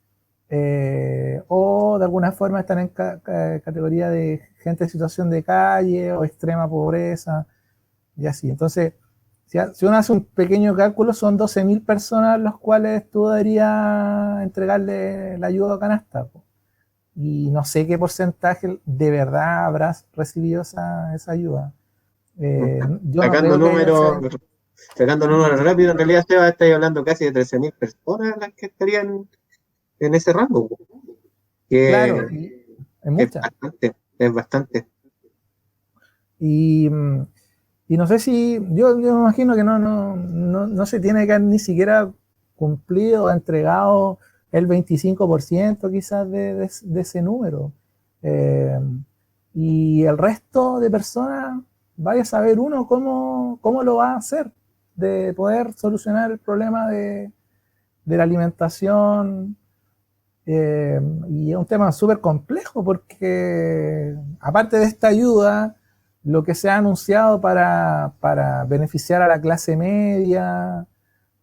o de alguna forma están en categoría de gente en situación de calle o extrema pobreza y así. Entonces, si uno hace un pequeño cálculo, son 12.000 personas a las cuales tú deberías entregarle la ayuda a canasta. Y no sé qué porcentaje de verdad habrás recibido esa ayuda. Yo no Sacando creo que haya números, sido... sacando números rápido, en realidad Seba, estáis hablando casi de 13.000 personas las que estarían en ese rango, que Claro, hay muchas. es bastante. Y, y no sé si, yo me imagino que no se tiene que haber ni siquiera cumplido o entregado el 25% quizás de ese número. Eh, y el resto de personas, vaya a saber uno cómo lo va a hacer, de poder solucionar el problema de la alimentación. Y es un tema súper complejo porque aparte de esta ayuda, lo que se ha anunciado para beneficiar a la clase media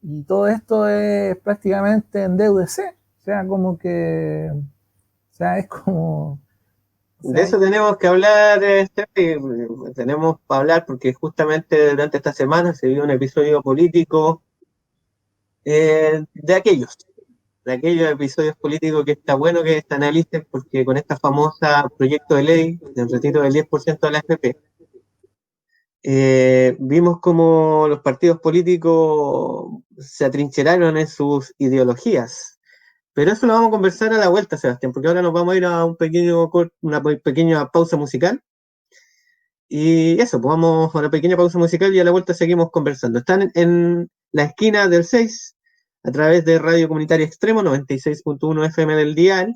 y todo esto es prácticamente endeudece. O sea, como que, o sea, es como, o De sea, eso tenemos que hablar, Steffi, tenemos para hablar porque justamente durante esta semana se vio un episodio político de aquellos episodios políticos que está bueno que se analicen porque con esta famosa proyecto de ley del retiro del 10% de la AFP, vimos como los partidos políticos se atrincheraron en sus ideologías. Pero eso lo vamos a conversar a la vuelta, Sebastián, porque ahora nos vamos a ir a una pequeña pausa musical. Y eso, pues vamos a una pequeña pausa musical y a la vuelta seguimos conversando. Están en la esquina del 6 a través de Radio Comunitaria Extremo 96.1 FM del dial.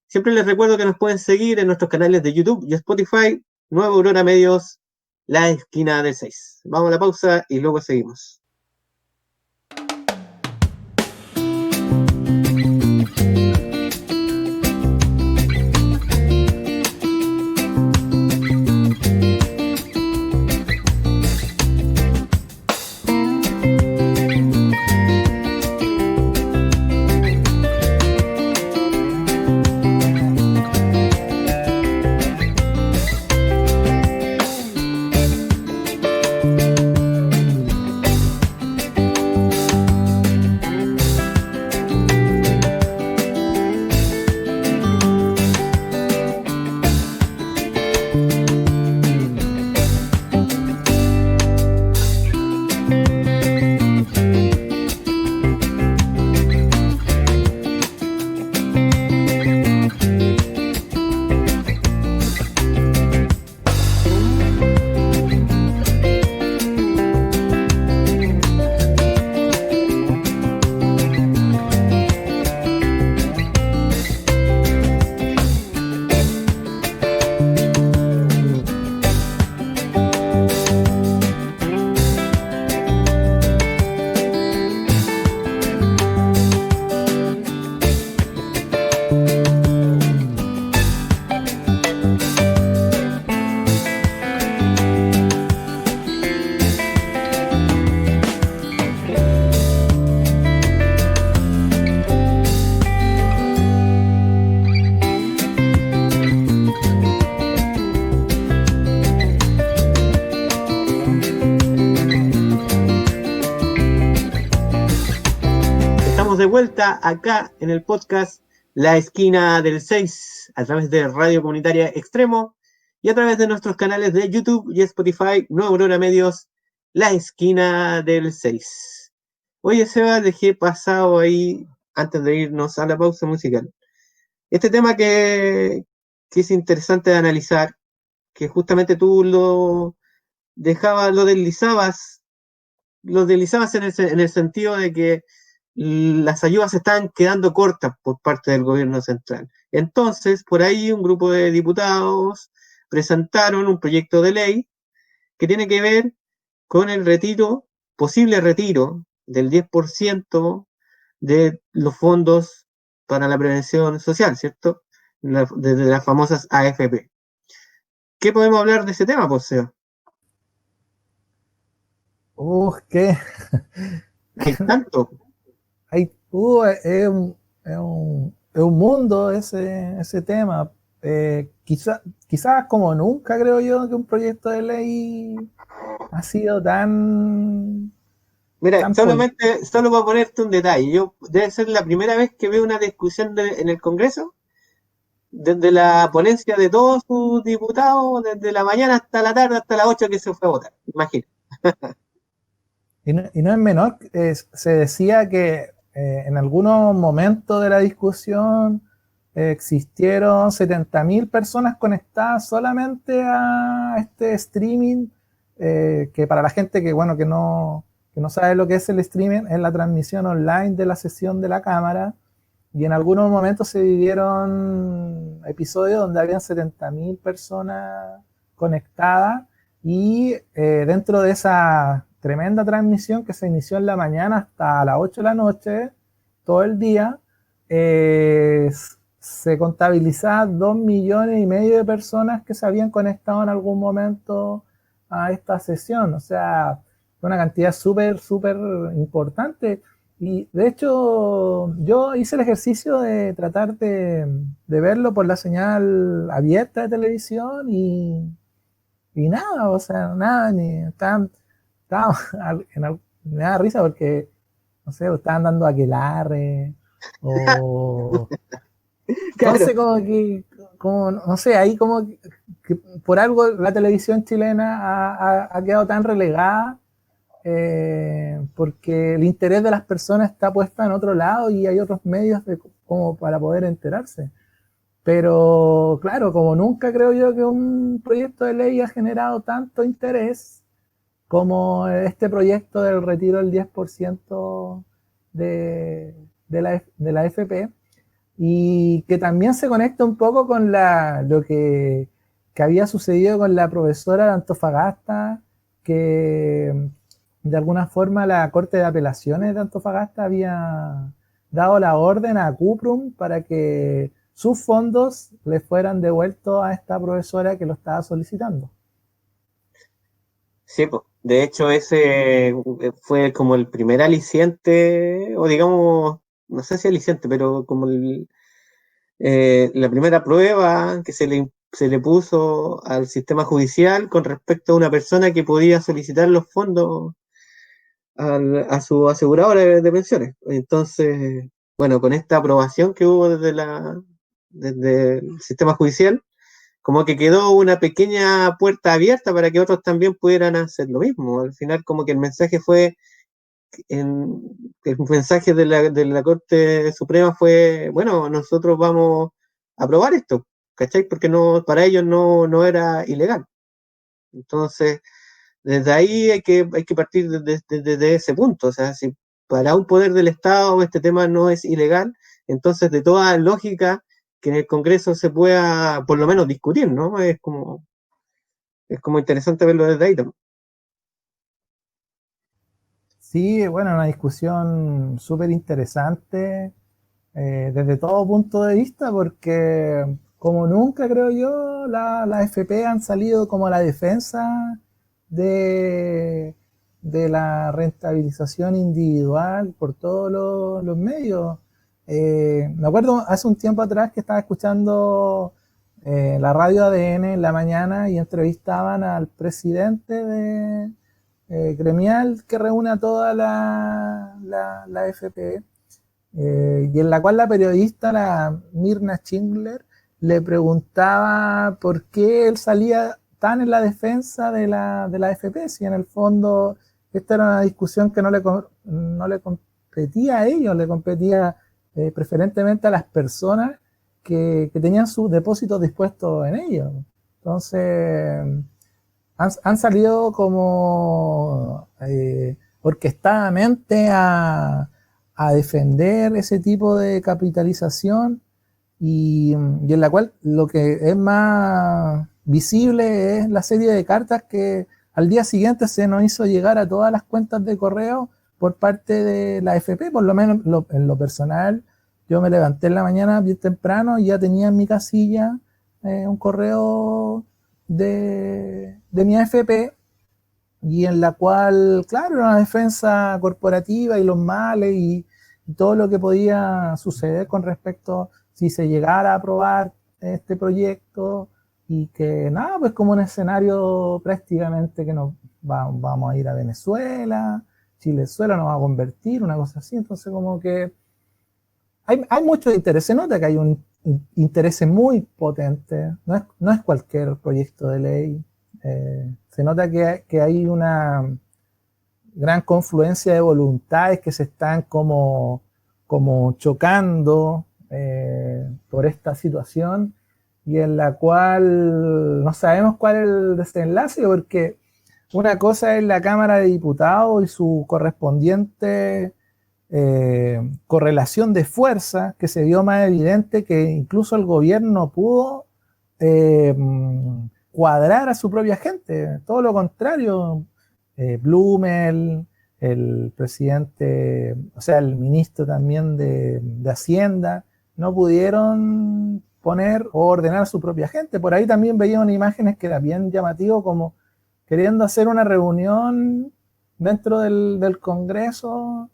Siempre les recuerdo que nos pueden seguir en nuestros canales de YouTube y Spotify, Nueva Aurora Medios, la esquina del 6. Vamos a la pausa y luego seguimos. De vuelta acá en el podcast La Esquina del 6 a través de Radio Comunitaria Extremo y a través de nuestros canales de YouTube y Spotify, Nueva Aurora Medios, La Esquina del 6. Oye, Seba, dejé pasado ahí antes de irnos a la pausa musical. Este tema que es interesante de analizar, que justamente tú lo deslizabas en el sentido de que las ayudas se están quedando cortas por parte del gobierno central. Entonces, por ahí un grupo de diputados presentaron un proyecto de ley que tiene que ver con el posible retiro del 10% de los fondos para la prevención social, ¿cierto? Desde las famosas AFP. ¿Qué podemos hablar de ese tema, Poseo? ¿qué? Hay tanto. Es un mundo ese tema. Quizás como nunca creo yo que un proyecto de ley ha sido tan... Mira, solo para ponerte un detalle, debe ser la primera vez que veo una discusión en el Congreso, desde la ponencia de todos sus diputados, desde la mañana hasta la tarde, hasta las 8 que se fue a votar, imagínate. Y no es menor, se decía que en algunos momentos de la discusión existieron 70.000 personas conectadas solamente a este streaming, que para la gente bueno, que no sabe lo que es el streaming, es la transmisión online de la sesión de la Cámara, y en algunos momentos se vivieron episodios donde habían 70.000 personas conectadas, y dentro de esa tremenda transmisión que se inició en la mañana hasta las 8 de la noche, todo el día, se contabilizaban 2,5 millones de personas que se habían conectado en algún momento a esta sesión. O sea, una cantidad súper, súper importante. Y de hecho, yo hice el ejercicio de tratar de verlo por la señal abierta de televisión, y nada, o sea, nada, ni estaban, me da risa porque, no sé, estaban dando aquelarre, o Claro, entonces como no sé, ahí como que por algo la televisión chilena ha quedado tan relegada, porque el interés de las personas está puesto en otro lado y hay otros medios como para poder enterarse. Pero claro, como nunca creo yo que un proyecto de ley ha generado tanto interés como este proyecto del retiro del 10% de la FP, y que también se conecta un poco con lo que había sucedido con la profesora de Antofagasta, que de alguna forma la Corte de Apelaciones de Antofagasta había dado la orden a Cuprum para que sus fondos le fueran devueltos a esta profesora que lo estaba solicitando. sí, pues. De hecho, ese fue como el primer aliciente, o digamos, no sé si aliciente, pero como la primera prueba que se le puso al sistema judicial con respecto a una persona que podía solicitar los fondos a su aseguradora de pensiones. Entonces, bueno, con esta aprobación que hubo desde el sistema judicial, como que quedó una pequeña puerta abierta para que otros también pudieran hacer lo mismo. Al final, como que el mensaje fue, el mensaje de la Corte Suprema fue, bueno, nosotros vamos a aprobar esto, ¿cachai? Porque no, para ellos no era ilegal. Entonces, desde ahí hay que partir desde ese punto. O sea, si para un poder del Estado este tema no es ilegal, entonces de toda lógica que en el Congreso se pueda por lo menos discutir, ¿no? Es como interesante verlo desde ahí también. Sí, bueno, una discusión súper interesante, desde todo punto de vista, porque como nunca creo yo, la FP han salido como a la defensa de, de la rentabilización individual por todos los medios. Me acuerdo hace un tiempo atrás que estaba escuchando la radio ADN en la mañana, y entrevistaban al presidente gremial que reúne a toda la FP, y en la cual la periodista, la Mirna Schindler, le preguntaba por qué él salía tan en la defensa de la FP, si en el fondo esta era una discusión que no le competía a ellos, le competía preferentemente a las personas que tenían sus depósitos dispuestos en ellos. Entonces, han salido como orquestadamente a defender ese tipo de capitalización, y en la cual lo que es más visible es la serie de cartas que al día siguiente se nos hizo llegar a todas las cuentas de correo por parte de la FP. Por lo menos en lo personal, yo me levanté en la mañana bien temprano y ya tenía en mi casilla un correo de mi AFP, y en la cual, claro, era una defensa corporativa y los males y todo lo que podía suceder con respecto si se llegara a aprobar este proyecto, y que nada, pues como un escenario prácticamente que vamos a ir a Venezuela, Chilezuela nos va a convertir, una cosa así. Entonces como que hay mucho interés, se nota que hay un interés muy potente, no es cualquier proyecto de ley, se nota que hay una gran confluencia de voluntades que se están como como chocando por esta situación y en la cual no sabemos cuál es el desenlace, porque una cosa es la Cámara de Diputados y su correspondiente correlación de fuerza, que se vio más evidente que incluso el gobierno pudo cuadrar a su propia gente. Todo lo contrario, Blumel, el presidente, o sea, el ministro también de Hacienda, no pudieron poner o ordenar a su propia gente. Por ahí también veían imágenes que era bien llamativo, como queriendo hacer una reunión dentro del Congreso,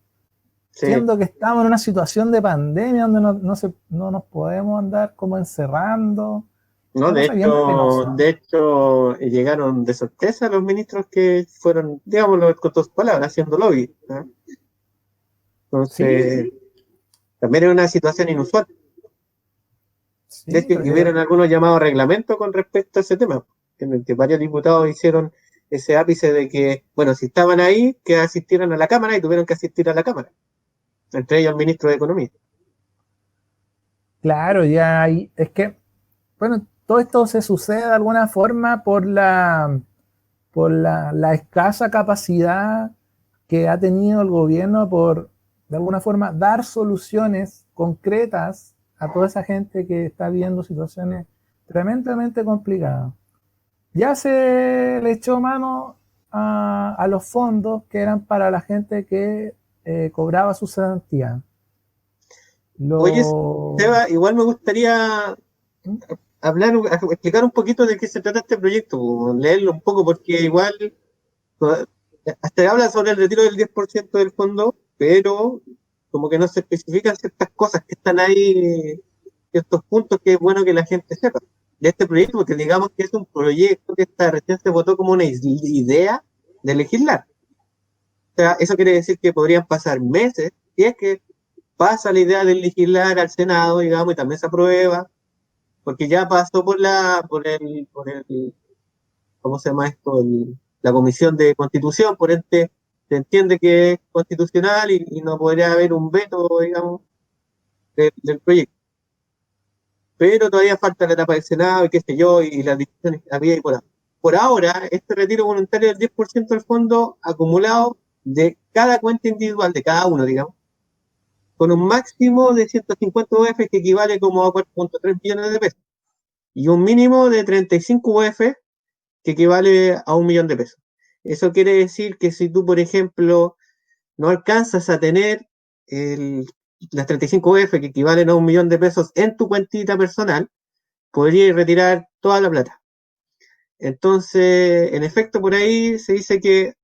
Sí. siendo que estamos en una situación de pandemia donde no nos podemos andar como encerrando. No, Una cosa bien penosa. de hecho, llegaron de sorpresa los ministros que fueron, digámoslo con tus palabras, haciendo lobby, ¿no? Entonces, Sí, también era una situación inusual. De sí, hecho, hubieron algunos llamados a reglamento con respecto a ese tema, en el que varios diputados hicieron ese ápice de que, bueno, si estaban ahí, que asistieran a la Cámara y tuvieron que asistir a la Cámara, entre ellos el ministro de Economía. claro, ya hay, es que, bueno, todo esto se sucede de alguna forma por la escasa capacidad que ha tenido el gobierno por, de alguna forma, dar soluciones concretas a toda esa gente que está viviendo situaciones tremendamente complicadas. Ya se le echó mano a los fondos que eran para la gente que cobraba su cesantía. Oye, Lo, Seba, igual me gustaría explicar un poquito de qué se trata este proyecto, o leerlo un poco, porque igual hasta habla sobre el retiro del 10% del fondo, pero como que no se especifican ciertas cosas que están ahí, ciertos puntos que es bueno que la gente sepa de este proyecto, porque digamos que es un proyecto que recién se votó como una idea de legislar. O sea, eso quiere decir que podrían pasar meses, y es que pasa la idea de legislar al Senado, digamos, y también se aprueba, porque ya pasó ¿cómo se llama esto? La Comisión de Constitución, por ende, se entiende que es constitucional y no podría haber un veto, digamos, del proyecto. Pero todavía falta la etapa del Senado y qué sé yo, y las discusiones había y por ahí. Por ahora, este retiro voluntario del 10% del fondo acumulado de cada cuenta individual, de cada uno, digamos, con un máximo de 150 UF que equivale como a 4.3 millones de pesos, y un mínimo de 35 UF que equivale a 1 millón de pesos. Eso quiere decir que si tú, por ejemplo, no alcanzas a tener las 35 UF que equivalen a 1 millón de pesos en tu cuentita personal, podrías retirar toda la plata. Entonces, en efecto, por ahí se dice que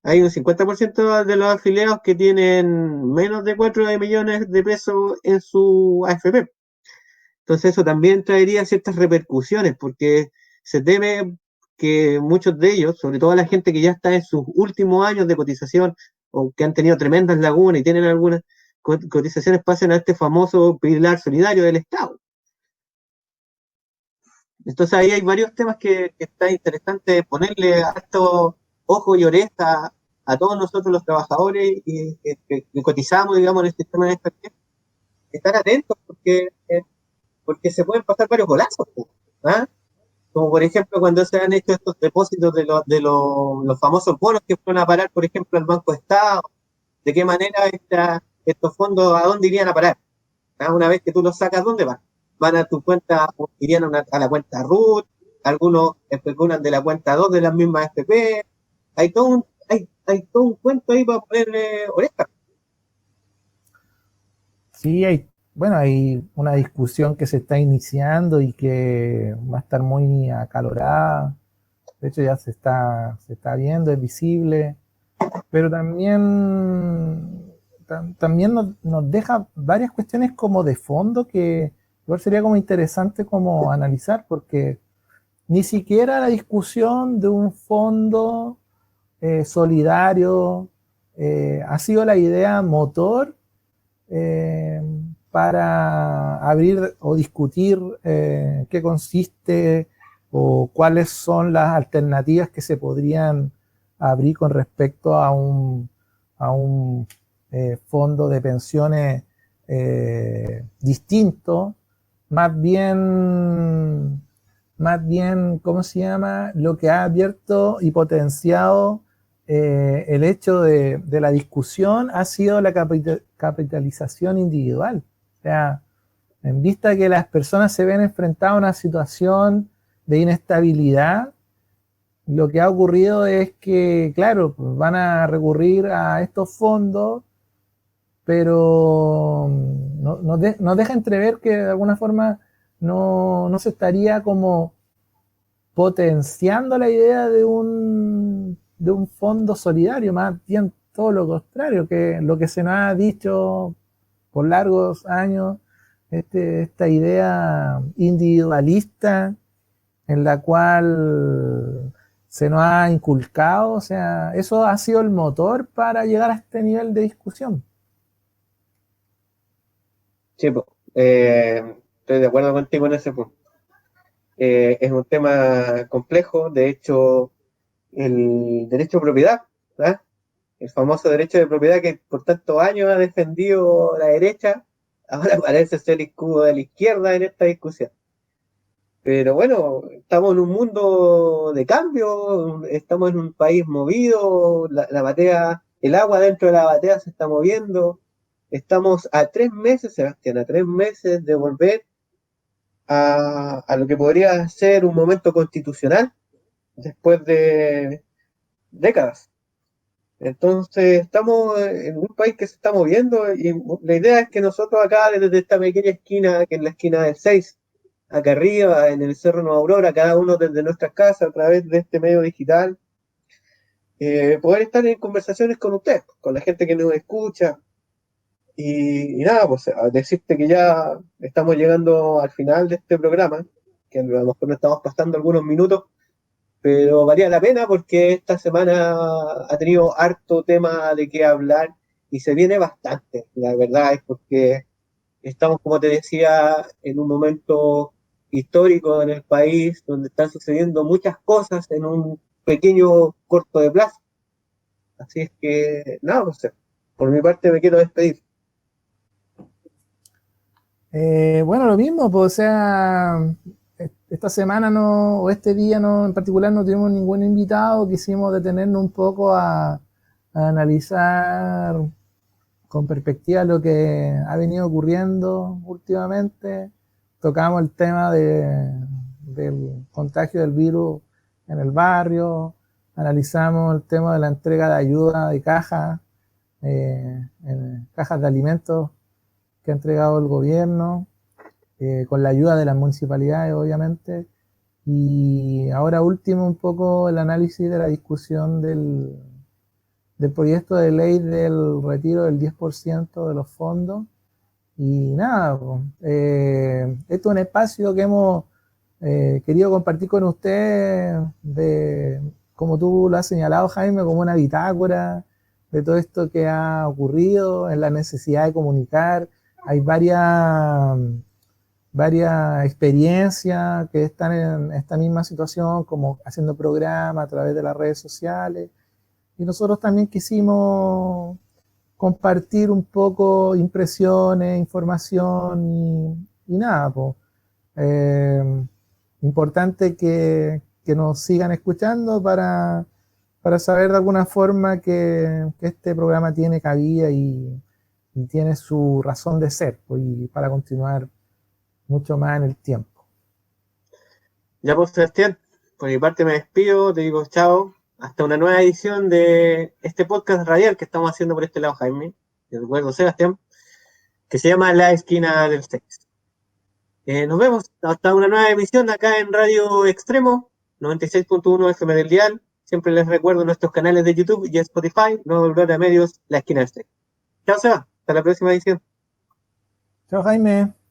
hay un 50% de los afiliados que tienen menos de 4 millones de pesos en su AFP. Entonces eso también traería ciertas repercusiones, porque se teme que muchos de ellos, sobre todo la gente que ya está en sus últimos años de cotización o que han tenido tremendas lagunas y tienen algunas cotizaciones, pasen a este famoso pilar solidario del Estado. Entonces ahí hay varios temas que está interesante ponerle harto ojo y oreja a todos nosotros los trabajadores y que cotizamos, digamos, en el sistema de FP, estar atentos porque se pueden pasar varios golazos, ¿ah? Como por ejemplo cuando se han hecho estos depósitos los famosos bonos que fueron a parar, por ejemplo, al Banco Estado, de qué manera estos fondos, a dónde irían a parar. ¿Ah? Una vez que tú los sacas, ¿dónde van? Van a tu cuenta, irían a la cuenta RUT, algunos especulan de la cuenta 2 de las mismas FP, hay todo un cuento ahí para ponerle oreja. sí, hay una discusión que se está iniciando y que va a estar muy acalorada. De hecho, ya se está viendo, es visible, pero también nos deja varias cuestiones como de fondo que igual sería como interesante como analizar, porque ni siquiera la discusión de un fondo solidario ha sido la idea motor eh, para abrir o discutir qué consiste o cuáles son las alternativas que se podrían abrir con respecto a un fondo de pensiones distinto, más bien, ¿cómo se llama? Lo que ha abierto y potenciado el hecho de la discusión ha sido la capitalización individual. O sea, en vista que las personas se ven enfrentadas a una situación de inestabilidad, lo que ha ocurrido es que, claro, pues van a recurrir a estos fondos, pero no deja entrever que de alguna forma no se estaría como potenciando la idea de un fondo solidario, más bien todo lo contrario, que lo que se nos ha dicho por largos años, esta idea individualista en la cual se nos ha inculcado, o sea, eso ha sido el motor para llegar a este nivel de discusión. Sí, pues, estoy de acuerdo contigo en ese punto. Es un tema complejo, de hecho, el derecho de propiedad, ¿verdad? El famoso derecho de propiedad que por tantos años ha defendido la derecha, ahora parece ser el escudo de la izquierda en esta discusión. Pero bueno, estamos en un mundo de cambio, estamos en un país movido, la batea, el agua dentro de la batea se está moviendo. Estamos a 3 meses, Sebastián, a 3 meses de volver a lo que podría ser un momento constitucional después de décadas. Entonces, estamos en un país que se está moviendo y la idea es que nosotros acá, desde esta pequeña esquina, que es la esquina del 6, acá arriba, en el Cerro Nueva Aurora, cada uno desde nuestras casas, a través de este medio digital, poder estar en conversaciones con ustedes, con la gente que nos escucha. Y nada, pues decirte que ya estamos llegando al final de este programa, que a lo mejor nos estamos pasando algunos minutos, pero valía la pena porque esta semana ha tenido harto tema de qué hablar y se viene bastante. La verdad es porque estamos, como te decía, en un momento histórico en el país donde están sucediendo muchas cosas en un pequeño corto de plazo. Así es que, nada, no sé, por mi parte me quiero despedir. Bueno, lo mismo, pues, o sea, esta semana o este día en particular no tuvimos ningún invitado, quisimos detenernos un poco a analizar con perspectiva lo que ha venido ocurriendo últimamente. Tocamos el tema del contagio del virus en el barrio, analizamos el tema de la entrega de ayuda de cajas, en cajas de alimentos que ha entregado el gobierno, con la ayuda de las municipalidades, obviamente. Y ahora último, un poco el análisis de la discusión del proyecto de ley del retiro del 10% de los fondos. Y nada, esto es un espacio que hemos querido compartir con ustedes, como tú lo has señalado, Jaime, como una bitácora de todo esto que ha ocurrido, en la necesidad de comunicar. Hay varias experiencias que están en esta misma situación, como haciendo programas a través de las redes sociales. Y nosotros también quisimos compartir un poco impresiones, información y nada, pues. Importante que nos sigan escuchando para saber de alguna forma que este programa tiene cabida y tiene su razón de ser, pues, y para continuar mucho más en el tiempo. Ya pues, Sebastián, por mi parte me despido, te digo chao, hasta una nueva edición de este podcast radial que estamos haciendo por este lado, Jaime, te recuerdo, Sebastián, que se llama La Esquina del 6. Nos vemos hasta una nueva emisión acá en Radio Extremo, 96.1 FM del dial. Siempre les recuerdo nuestros canales de YouTube y Spotify, Nuevo Aurora Medios, La Esquina del 6. Chao, Seba, hasta la próxima edición. Chao, Jaime.